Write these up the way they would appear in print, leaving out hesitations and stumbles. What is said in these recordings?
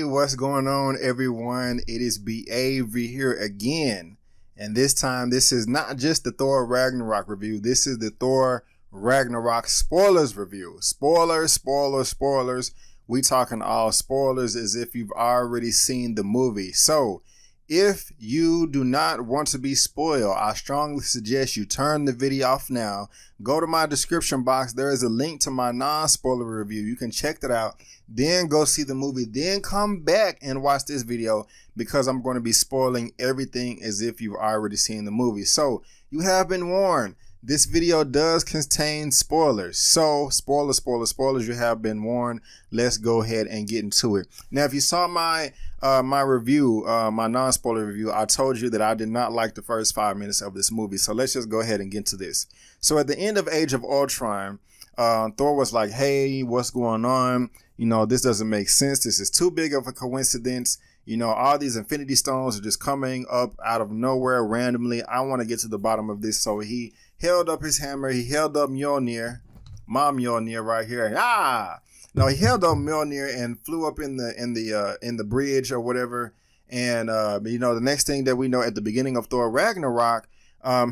what's going on, everyone? It is Behave here again. And this time, this is not just the Thor Ragnarok review. This is the Thor Ragnarok spoilers review. Spoilers. We talking all spoilers as if you've already seen the movie. So, if you do not want to be spoiled, I strongly suggest you turn the video off now. Go to my description box. There is a link to my non-spoiler review. You can check that out. Then go see the movie. Then come back and watch this video because I'm going to be spoiling everything as if you've already seen the movie. So you have been warned. This video does contain spoilers. So spoilers. You have been warned. Let's go ahead and get into it. Now, if you saw my review, my non-spoiler review, I told you that I did not like the first 5 minutes of this movie. So let's just go ahead and get to this. So at the end of Age of Ultron, Thor was like, hey, what's going on? You know, this doesn't make sense. This is too big of a coincidence. You know, all these Infinity Stones are just coming up out of nowhere randomly. I want to get to the bottom of this. So he held up his hammer. He held up Mjolnir, my Mjolnir right here. He held up Mjolnir and flew up in the bridge or whatever. And the next thing that we know at the beginning of Thor Ragnarok,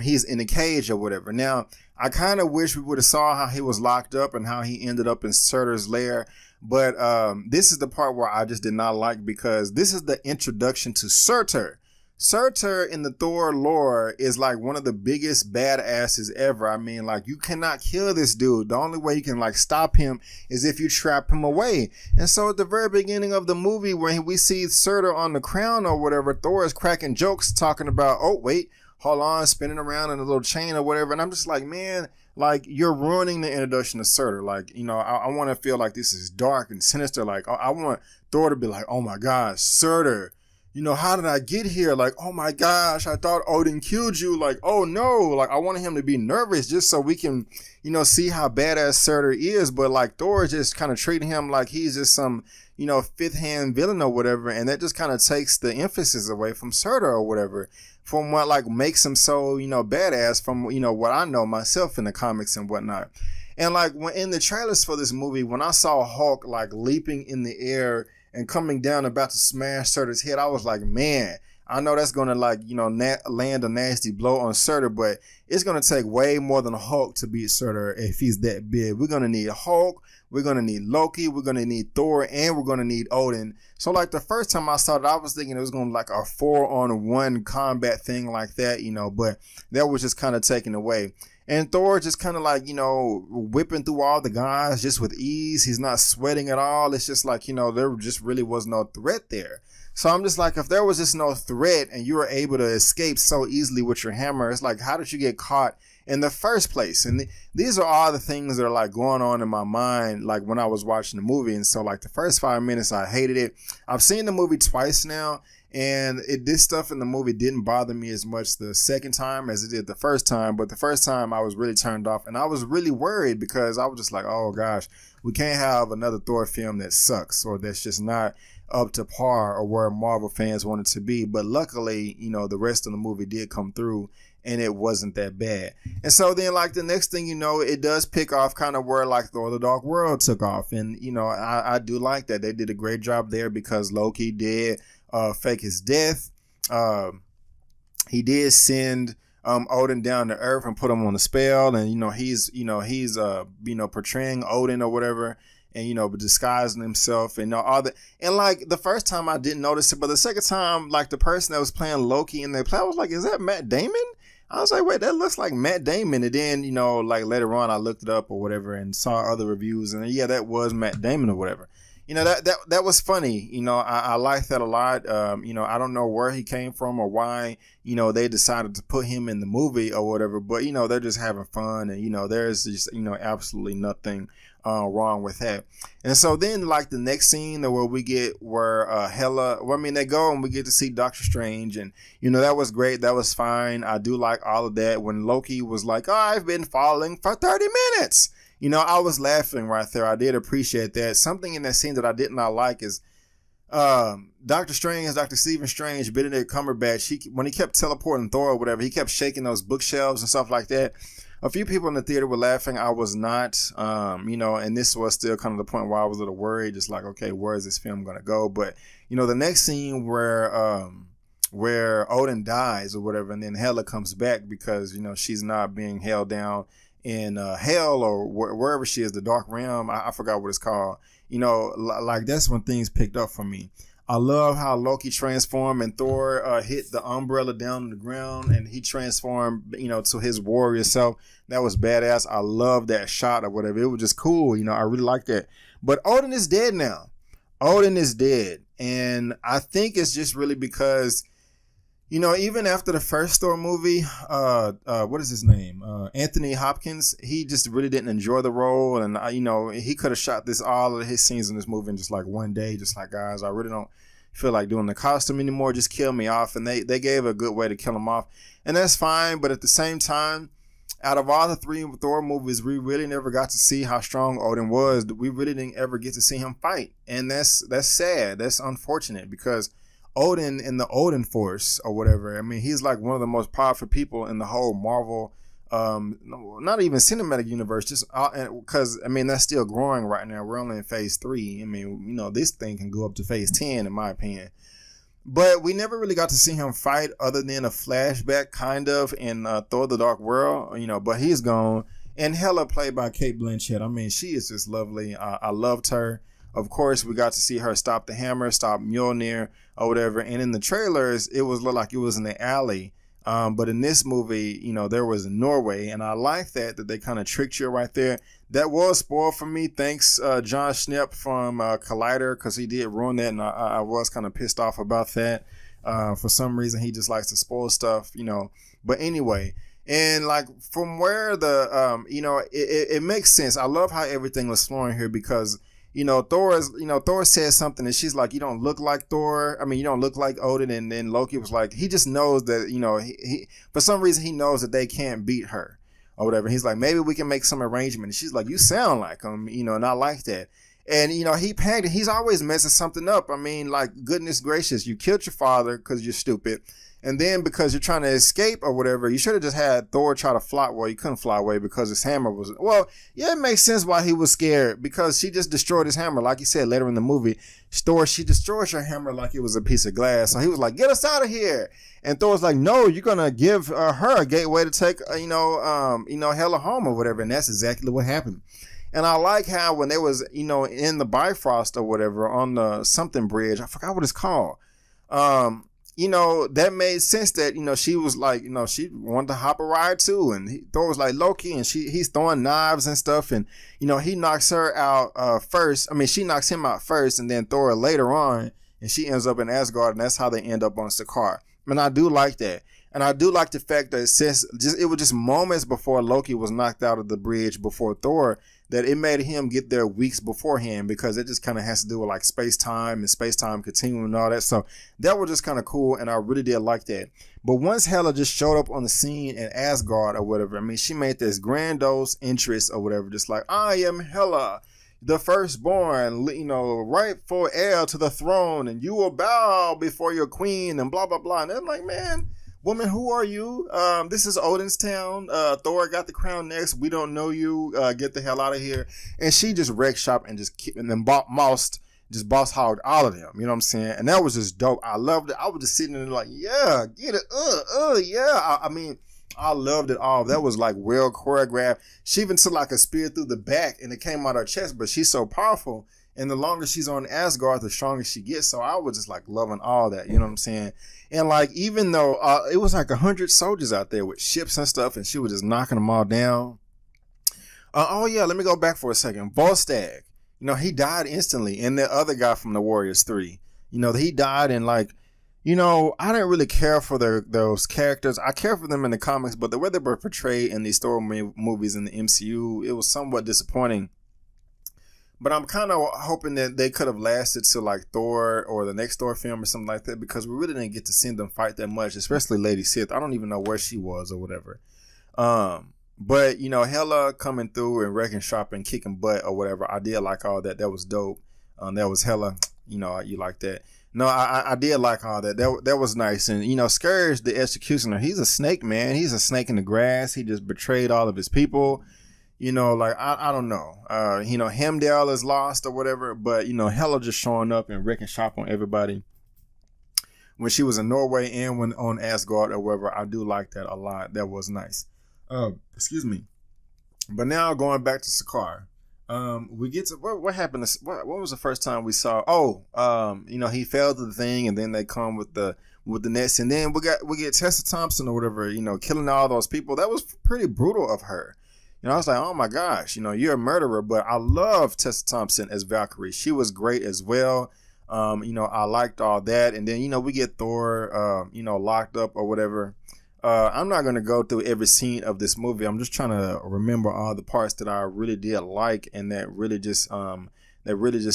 he's in a cage or whatever. Now, I kind of wish we would have saw how he was locked up and how he ended up in Surtur's lair. But this is the part where I just did not like, because this is the introduction to Surtur. Surtur in the Thor lore is like one of the biggest badasses ever. I mean, like, you cannot kill this dude. The only way you can like stop him is if you trap him away. And so at the very beginning of the movie, when we see Surtur on the crown or whatever, Thor is cracking jokes talking about, oh, wait, hold on, spinning around in a little chain or whatever. And I'm just like, man, like, you're ruining the introduction of Surtur. Like, you know, I want to feel like this is dark and sinister. Like, I want Thor to be like, oh my gosh, Surtur, you know, how did I get here? Like, oh my gosh, I thought Odin killed you. Like, oh no. Like, I wanted him to be nervous just so we can, you know, see how badass Surtur is. But like, Thor is just kind of treating him like he's just some, you know, fifth hand villain or whatever. And that just kind of takes the emphasis away from Surtur or whatever, from what like makes him so, you know, badass from, you know, what I know myself in the comics and whatnot. And like, when in the trailers for this movie, when I saw Hulk like leaping in the air and coming down about to smash Surtur's head, I was like, man, I know that's going to like, you know, land a nasty blow on Surtur, but it's going to take way more than Hulk to beat Surtur if he's that big. We're going to need Hulk, we're going to need Loki, we're going to need Thor, and we're going to need Odin. So like the first time I saw it, I was thinking it was going to like a 4-on-1 combat thing like that, you know, but that was just kind of taken away. And Thor just kind of like, you know, whipping through all the guys just with ease. He's not sweating at all. It's just like, you know, there just really was no threat there. So I'm just like, if there was just no threat and you were able to escape so easily with your hammer, it's like, how did you get caught in the first place? And these are all the things that are like going on in my mind, like when I was watching the movie. And so like the first 5 minutes, I hated it. I've seen the movie twice now, and this stuff in the movie didn't bother me as much the second time as it did the first time. But the first time I was really turned off, and I was really worried because I was just like, oh gosh, we can't have another Thor film that sucks or that's just not up to par or where Marvel fans want it to be. But luckily, you know, the rest of the movie did come through and it wasn't that bad. And so then like the next thing you know, it does pick off kind of where like Thor the Dark World took off. And, you know, I do like that. They did a great job there because Loki did fake his death. He did send Odin down to Earth and put him on a spell, and he's portraying Odin or whatever, and disguising himself and all that. And like the first time I didn't notice it, but the second time, like the person that was playing Loki in the play, I was like, is that Matt Damon? I was like, wait, that looks like Matt Damon. And then, like later on I looked it up or whatever and saw other reviews, and yeah, that was Matt Damon or whatever. That was funny. I liked that a lot. I don't know where he came from or why, they decided to put him in the movie or whatever, but, they're just having fun, and, there's just, absolutely nothing wrong with that. And so then, like, the next scene they go and we get to see Doctor Strange, and, that was great. That was fine. I do like all of that. When Loki was like, oh, I've been falling for 30 minutes. I was laughing right there. I did appreciate that. Something in that scene that I did not like is Dr. Stephen Strange, Benedict Cumberbatch, when he kept teleporting Thor or whatever, he kept shaking those bookshelves and stuff like that. A few people in the theater were laughing. I was not, and this was still kind of the point where I was a little worried, just like, okay, where is this film going to go? But, the next scene where Odin dies or whatever, and then Hela comes back because, she's not being held down in hell or wherever she is, the Dark Realm. I forgot what it's called. Like that's when things picked up for me. I love how Loki transformed and Thor hit the umbrella down on the ground and he transformed, to his warrior self. That was badass. I love that shot or whatever. It was just cool. I really like that. But Odin is dead now. Odin is dead. And I think it's just really because, even after the first Thor movie, what is his name? Anthony Hopkins, he just really didn't enjoy the role. And, he could have shot all of his scenes in this movie in just like one day, just like, guys, I really don't feel like doing the costume anymore. Just kill me off. And they gave a good way to kill him off. And that's fine. But at the same time, out of all the 3 Thor movies, we really never got to see how strong Odin was. We really didn't ever get to see him fight. And that's sad. That's unfortunate because Odin in the Odin Force or whatever, I mean, he's like one of the most powerful people in the whole Marvel, not even cinematic universe, just because, that's still growing right now. We're only in phase 3. I mean, this thing can go up to phase 10 in my opinion. But we never really got to see him fight other than a flashback kind of in Thor the Dark World, but he's gone. And Hela, played by Cate Blanchett, I mean, she is just lovely. I loved her. Of course, we got to see her stop the hammer, stop Mjolnir or whatever. And in the trailers, it looked like it was in the alley. But in this movie, there was in Norway. And I like that they kind of tricked you right there. That was spoiled for me. Thanks, John Schnepp from Collider, because he did ruin that. And I was kind of pissed off about that. For some reason, he just likes to spoil stuff, But anyway, and like from where it makes sense. I love how everything was flowing here because, Thor says something and she's like, you don't look like Thor. I mean, you don't look like Odin. And then Loki was like, he just knows that, he for some reason he knows that they can't beat her or whatever. He's like, maybe we can make some arrangement. And she's like, you sound like him, and I like that. And, he panicked. He's always messing something up. I mean, like, goodness gracious, you killed your father because you're stupid. And then because you're trying to escape or whatever, you should have just had Thor try to fly. Well, he couldn't fly away because his hammer was... Well, yeah, it makes sense why he was scared because she just destroyed his hammer. Like he said later in the movie, Thor, she destroys her hammer like it was a piece of glass. So he was like, get us out of here. And Thor's like, no, you're going to give her a gateway to take, Hela home or whatever. And that's exactly what happened. And I like how when they was, in the Bifrost or whatever on the something bridge, I forgot what it's called. That made sense that, she was like, she wanted to hop a ride too. And Thor was like Loki and he's throwing knives and stuff. And, he knocks her out first. I mean, she knocks him out first and then Thor later on. And she ends up in Asgard. And that's how they end up on Sakaar. And I do like that. And I do like the fact that since it was just moments before Loki was knocked out of the bridge before Thor, that it made him get there weeks beforehand because it just kind of has to do with like space-time and space-time continuum and all that. So that was just kind of cool. And I really did like that. But once Hela just showed up on the scene in Asgard or whatever, I mean, she made this grandiose interest or whatever, just like, I am Hela, the firstborn, rightful heir to the throne, and you will bow before your queen and blah, blah, blah. And I'm like, man, woman, who are you? This is Odin's town. Thor got the crown next. We don't know you. Get the hell out of here. And she just wrecked shop and then boss hogged all of them. You know what I'm saying? And that was just dope. I loved it. I was just sitting there like, yeah, get it. Yeah. I mean, I loved it all. That was like well choreographed. She even took like a spear through the back and it came out her chest, but she's so powerful. And the longer she's on Asgard, the stronger she gets. So I was just like loving all that. You know what I'm saying? And like, even though it was like 100 soldiers out there with ships and stuff, and she was just knocking them all down. Let me go back for a second. Volstagg, he died instantly. And the other guy from the Warriors 3, he died in like, I didn't really care for those characters. I care for them in the comics, but the way they were portrayed in these Thor movies in the MCU, it was somewhat disappointing. But I'm kind of hoping that they could have lasted to like Thor or the next Thor film or something like that, because we really didn't get to see them fight that much, especially Lady Sif. I don't even know where she was or whatever. But, Hela coming through and wrecking shop and kicking butt or whatever, I did like all that. That was dope. That was Hela. You like that. No, I did like all that. That was nice. And, Scourge, the executioner, he's a snake, man. He's a snake in the grass. He just betrayed all of his people. Like, I don't know. Hemdale is lost or whatever, but, Hela just showing up and wrecking shop on everybody. When she was in Norway and when on Asgard or wherever, I do like that a lot. That was nice. Excuse me. But now going back to Sakaar. We get to what happened. What was the first time we saw? He fell to the thing, and then they come with the nets, and then we get Tessa Thompson or whatever, killing all those people. That was pretty brutal of her. I was like, oh my gosh, you're a murderer. But I love Tessa Thompson as Valkyrie. She was great as well. I liked all that, and then we get Thor, locked up or whatever. I'm not going to go through every scene of this movie. I'm just trying to remember all the parts that I really did like and that really just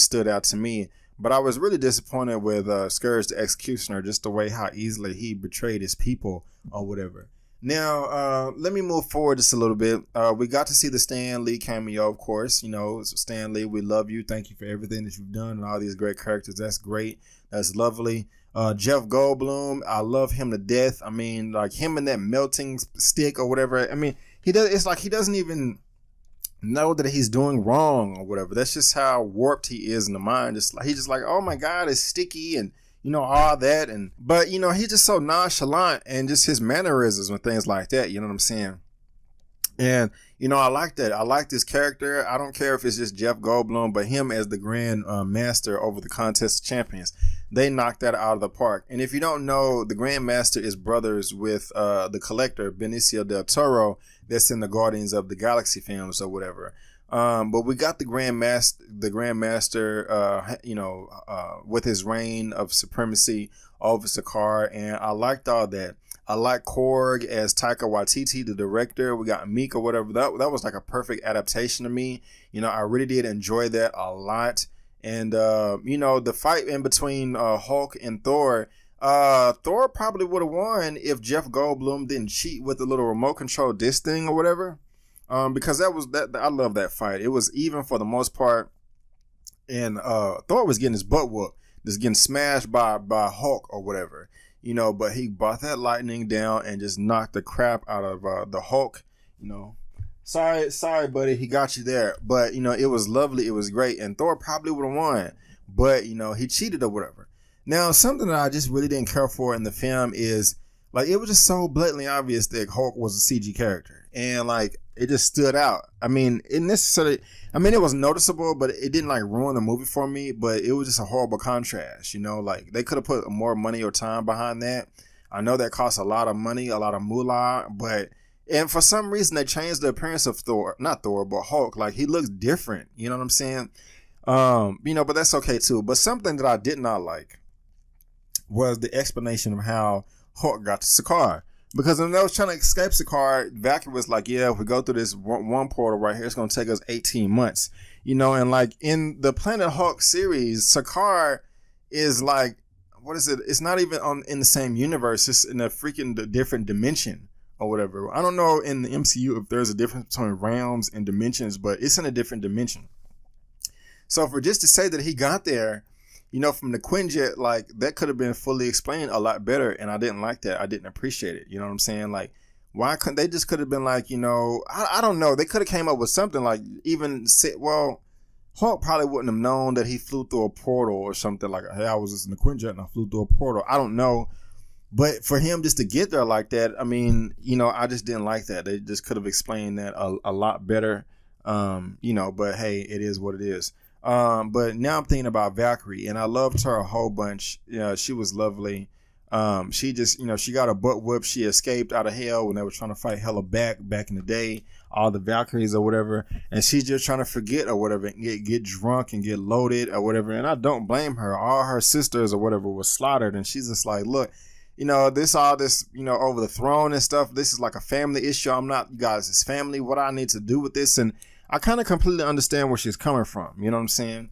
stood out to me. But I was really disappointed with Scourge the Executioner, just the way how easily he betrayed his people or whatever. Now, let me move forward just a little bit. We got to see the Stan Lee cameo, of course. Stan Lee, we love you. Thank you for everything that you've done and all these great characters. That's great. That's lovely. Jeff Goldblum, I love him to death. I mean, like him and that melting stick or whatever. I mean, it's like he doesn't even know that he's doing wrong or whatever. That's just how warped he is in the mind. He's just like, oh my God, it's sticky and all that. But he's just so nonchalant and just his mannerisms and things like that. You know what I'm saying? And, I like that. I like this character. I don't care if it's just Jeff Goldblum, but him as the Grand Master over the Contest of Champions. They knocked that out of the park. And if you don't know, the Grand Master is brothers with the Collector, Benicio del Toro, that's in the Guardians of the Galaxy films or whatever. But we got the Grand Master, with his reign of supremacy over Sakaar, and I liked all that. I like Korg as Taika Waititi, the director. We got Meek or whatever. That was like a perfect adaptation to me. I really did enjoy that a lot. And, the fight in between Hulk and Thor, Thor probably would have won if Jeff Goldblum didn't cheat with the little remote control disc thing or whatever. Because I love that fight. It was even for the most part. And Thor was getting his butt whooped, just getting smashed by Hulk or whatever. But he brought that lightning down and just knocked the crap out of the Hulk. Sorry, buddy, he got you there. But it was lovely, it was great, and Thor probably would have won. But he cheated or whatever. Now, something that I just really didn't care for in the film is like it was just so blatantly obvious that Hulk was a CG character, and like it just stood out. I mean, it was noticeable, but it didn't like ruin the movie for me. But it was just a horrible contrast, like they could have put more money or time behind that. I know that costs a lot of money, a lot of moolah, and for some reason they changed the appearance of not Thor, but Hulk. Like he looks different, you know what I'm saying? But that's okay too. But something that I did not like was the explanation of how Hulk got to Sakaar. Because when they was trying to escape Sakaar, Valkyrie was like, yeah, if we go through this one portal right here, it's going to take us 18 months. And like in the Planet Hulk series, Sakaar is like, what is it? It's not even in the same universe. It's in a freaking different dimension or whatever. I don't know in the MCU if there's a difference between realms and dimensions, but it's in a different dimension. So for just to say that he got there, from the Quinjet, like that could have been fully explained a lot better. And I didn't like that. I didn't appreciate it. You know what I'm saying? Like, why couldn't they just could have been like, I don't know. They could have came up with something like even said, well, Hulk probably wouldn't have known that he flew through a portal or something like, hey, I was just in the Quinjet and I flew through a portal. I don't know. But for him just to get there like that, I mean, I just didn't like that. They just could have explained that a lot better. But hey, it is what it is. But now I'm thinking about Valkyrie, and I loved her a whole bunch. She was lovely. She just, she got a butt whoop. She escaped out of hell when they were trying to fight Hela back in the day, all the Valkyries or whatever. And she's just trying to forget or whatever, and get drunk and get loaded or whatever. And I don't blame her. All her sisters or whatever were slaughtered. And she's just like, look, all this, over the throne and stuff. This is like a family issue. I'm not you guys' family. What I need to do with this? And I kind of completely understand where she's coming from. You know what I'm saying?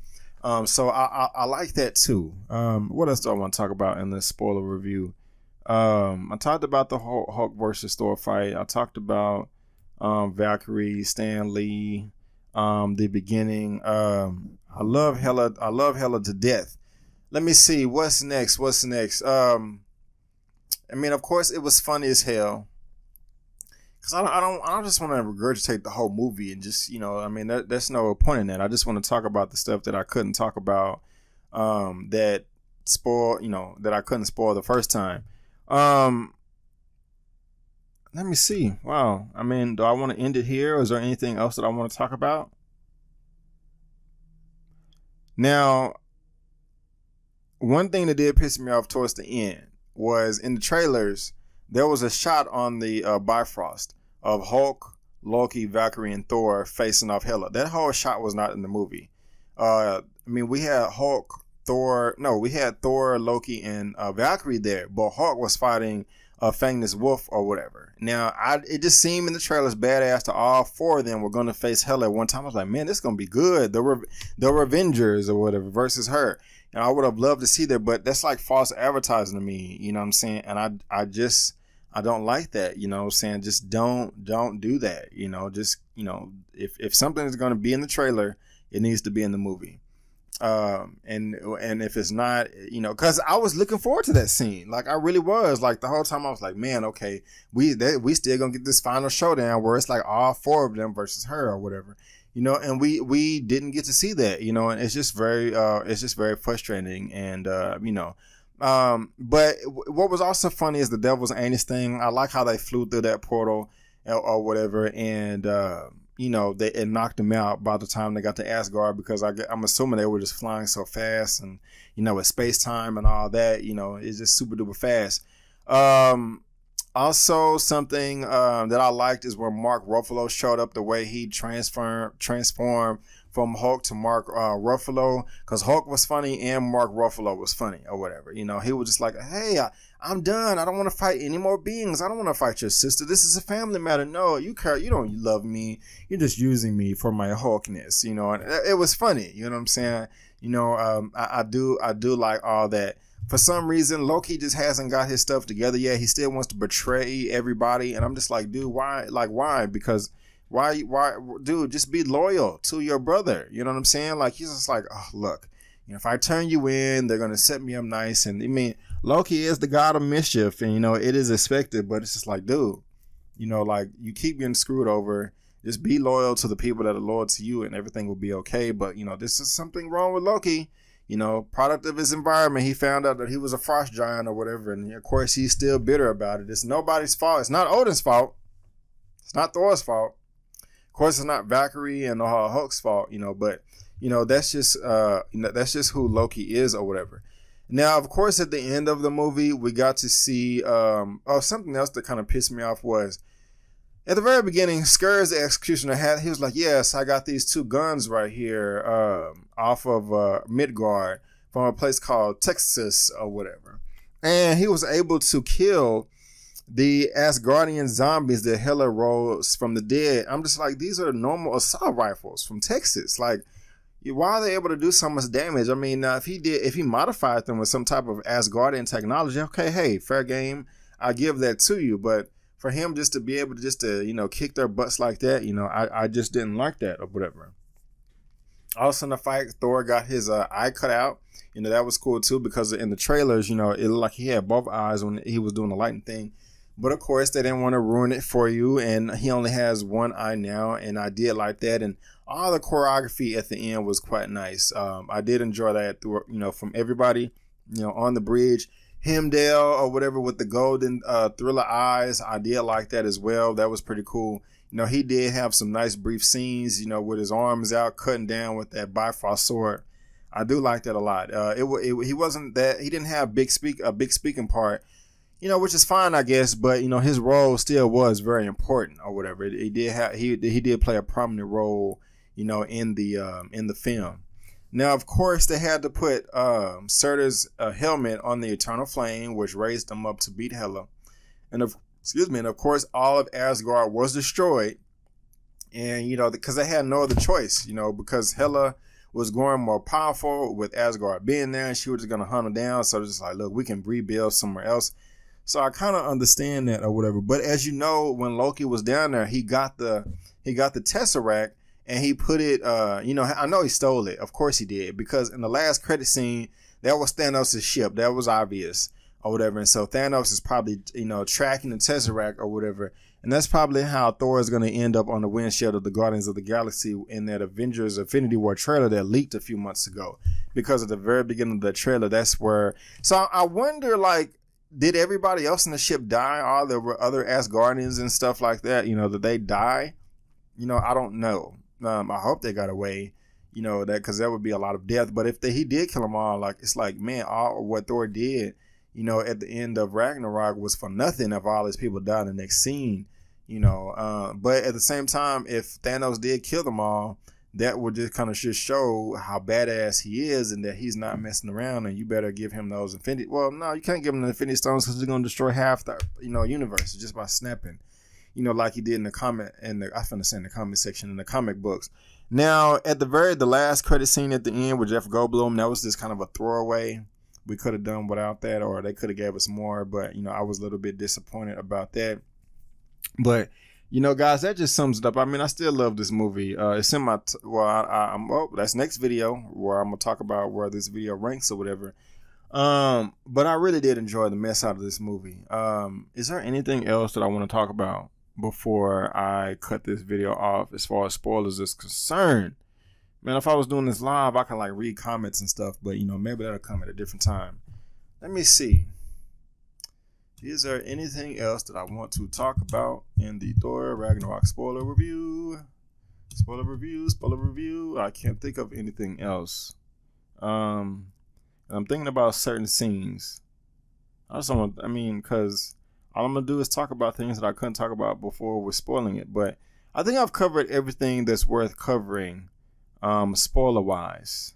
So I like that too. What else do I want to talk about in this spoiler review? I talked about the Hulk versus Thor fight. I talked about Valkyrie, Stan Lee, the beginning. I love Hela to death. Let me see. What's next? What's next? I mean, of course, it was funny as hell. Cause I don't just want to regurgitate the whole movie and just, I mean, there's no point in that. I just want to talk about the stuff that I couldn't talk about, that that I couldn't spoil the first time. Um, Let me see. Wow. I mean, do I want to end it here, or is there anything else that I want to talk about? Now, one thing that did piss me off towards the end was in the trailers, there was a shot on the Bifrost of Hulk, Loki, Valkyrie, and Thor facing off Hela. That whole shot was not in the movie. I mean, we had we had Thor, Loki, and Valkyrie there, but Hulk was fighting Fangness Wolf or whatever. Now, it just seemed in the trailers badass to all four of them were going to face Hela at one time. I was like, man, this is going to be good. The Revengers or whatever versus her. And I would have loved to see that, but that's like false advertising to me. You know what I'm saying? And I don't like that. You know what I'm saying? Just don't do that. If something is going to be in the trailer, it needs to be in the movie. And if it's not, because I was looking forward to that scene. Like I really was. Like the whole time I was like, man, okay, we still gonna get this final showdown where it's like all four of them versus her or whatever. And we didn't get to see that, and it's just very frustrating. And but what was also funny is the devil's anus thing. I like how they flew through that portal or whatever, and it knocked them out by the time they got to Asgard, because I'm assuming they were just flying so fast, and with space time and all that, it's just super duper fast. Also, something that I liked is when Mark Ruffalo showed up, the way he transformed from Hulk to Mark Ruffalo, because Hulk was funny and Mark Ruffalo was funny or whatever. He was just like, hey, I'm done. I don't want to fight any more beings. I don't want to fight your sister. This is a family matter. No, you care. You don't love me. You're just using me for my Hulkness. And it was funny. You know what I'm saying? I do like all that. For some reason, Loki just hasn't got his stuff together yet. He still wants to betray everybody, and I'm just like, dude, why? Like, why? Because why, dude? Just be loyal to your brother. You know what I'm saying? Like, he's just like, oh, look, if I turn you in, they're gonna set me up nice. And I mean, Loki is the god of mischief, and it is expected. But it's just like, dude, like you keep getting screwed over. Just be loyal to the people that are loyal to you, and everything will be okay. But this is something wrong with Loki. Product of his environment, he found out that he was a frost giant or whatever. And of course, he's still bitter about it. It's nobody's fault. It's not Odin's fault. It's not Thor's fault. Of course, it's not Valkyrie and Hulk's fault, but, that's just, that's just who Loki is or whatever. Now, of course, at the end of the movie, we got to see, something else that kind of pissed me off was, at the very beginning, Scourge, the executioner, he was like, yes, I got these two guns right here off of Midgard from a place called Texas or whatever. And he was able to kill the Asgardian zombies that Hela rose from the dead. I'm just like, these are normal assault rifles from Texas. Like, why are they able to do so much damage? I mean, if he modified them with some type of Asgardian technology, okay, hey, fair game, I give that to you. But for him just to be able to kick their butts like that, I just didn't like that or whatever. Also in the fight, Thor got his eye cut out. That was cool too, because in the trailers, it looked like he had both eyes when he was doing the lightning thing. But of course, they didn't want to ruin it for you, and he only has one eye now, and I did like that. And all the choreography at the end was quite nice. I did enjoy that, from everybody, on the bridge. Hemdale or whatever with the golden thriller eyes, I did like that as well. That was pretty cool. He did have some nice brief scenes, with his arms out cutting down with that Bifrost sword. I do like that a lot. He wasn't that, he didn't have a big speaking part, which is fine, I guess. But his role still was very important or whatever. He did play a prominent role, in the film. Now, of course, they had to put Surtur's helmet on the Eternal Flame, which raised them up to beat Hela. And of course, all of Asgard was destroyed. And, because they had no other choice, because Hela was growing more powerful with Asgard being there, and she was just going to hunt them down. So they're just like, look, we can rebuild somewhere else. So I kind of understand that or whatever. But as you know, when Loki was down there, he got the Tesseract. And he put it, I know he stole it. Of course he did. Because in the last credit scene, that was Thanos' ship. That was obvious or whatever. And so Thanos is probably, tracking the Tesseract or whatever. And that's probably how Thor is going to end up on the windshield of the Guardians of the Galaxy in that Avengers Infinity War trailer that leaked a few months ago. Because at the very beginning of the trailer, that's where... So I wonder, like, did everybody else in the ship die? All the other Asgardians and stuff like that, did they die? I don't know. I hope they got away, that because that would be a lot of death. But if he did kill them all, like, it's like, man, all what Thor did, at the end of Ragnarok was for nothing if all these people died in the next scene, But at the same time, if Thanos did kill them all, that would just kind of just show how badass he is and that he's not messing around, and you better give him those Infinity... Well, no, you can't give him the Infinity Stones because he's going to destroy half the, universe just by snapping, like he did in the comment, I finna say in the comment section in the comic books. Now, at the last credit scene at the end with Jeff Goldblum, that was just kind of a throwaway. We could have done without that, or they could have gave us more, but, I was a little bit disappointed about that. But, guys, that just sums it up. I mean, I still love this movie. It's in my, that's next video where I'm going to talk about where this video ranks or whatever. But I really did enjoy the mess out of this movie. Is there anything else that I want to talk about before I cut this video off as far as spoilers is concerned? Man, if I was doing this live, I can like read comments and stuff, but maybe that'll come at a different time. Let me see. Is there anything else that I want to talk about in the Thor Ragnarok spoiler review? Spoiler review. I can't think of anything else. And I'm thinking about certain scenes. Because all I'm going to do is talk about things that I couldn't talk about before we're spoiling it. But I think I've covered everything that's worth covering, spoiler-wise,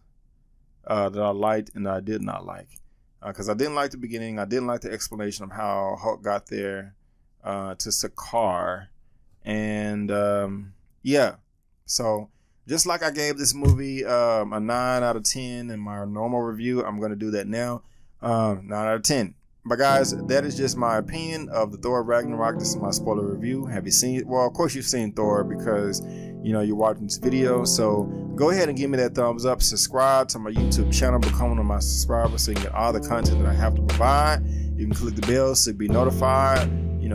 that I liked and that I did not like. Because I didn't like the beginning. I didn't like the explanation of how Hulk got there to Sakaar. And, So, just like I gave this movie a 9 out of 10 in my normal review, I'm going to do that now. 9 out of 10. But guys, that is just my opinion of the Thor Ragnarok. This is my spoiler review. Have you seen it? Well, of course you've seen Thor because, you're watching this video. So go ahead and give me that thumbs up. Subscribe to my YouTube channel. Become one of my subscribers so you can get all the content that I have to provide. You can click the bell so you be notified.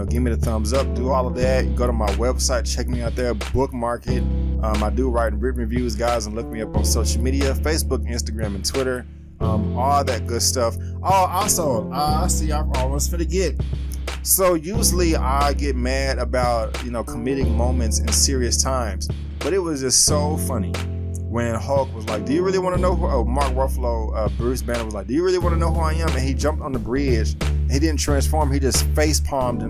Give me the thumbs up. Do all of that. Go to my website. Check me out there. Bookmark it. I do write written reviews, guys, and look me up on social media. Facebook, Instagram, and Twitter. All that good stuff. Oh, also, I almost forget. So usually I get mad about, committing moments in serious times, but it was just so funny when Hulk was like, do you really want to know who, Mark Ruffalo, Bruce Banner was like, do you really want to know who I am? And he jumped on the bridge. He didn't transform. He just face planted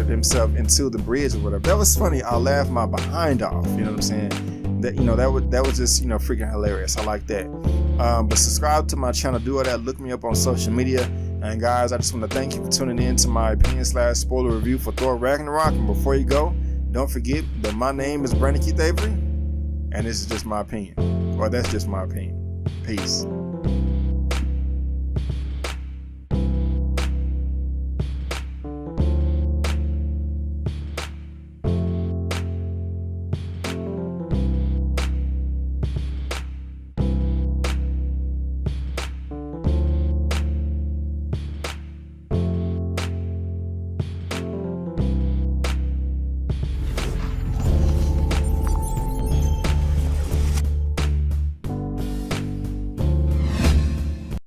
himself into the bridge or whatever. That was funny. I laughed my behind off. You know what I'm saying? That was just, freaking hilarious. I like that. But subscribe to my channel. Do all that. Look me up on social media. And guys, I just want to thank you for tuning in to my opinion/spoiler review for Thor Ragnarok. And before you go, don't forget that my name is Brandon Keith Avery, and this is just my opinion. Well, that's just my opinion. Peace.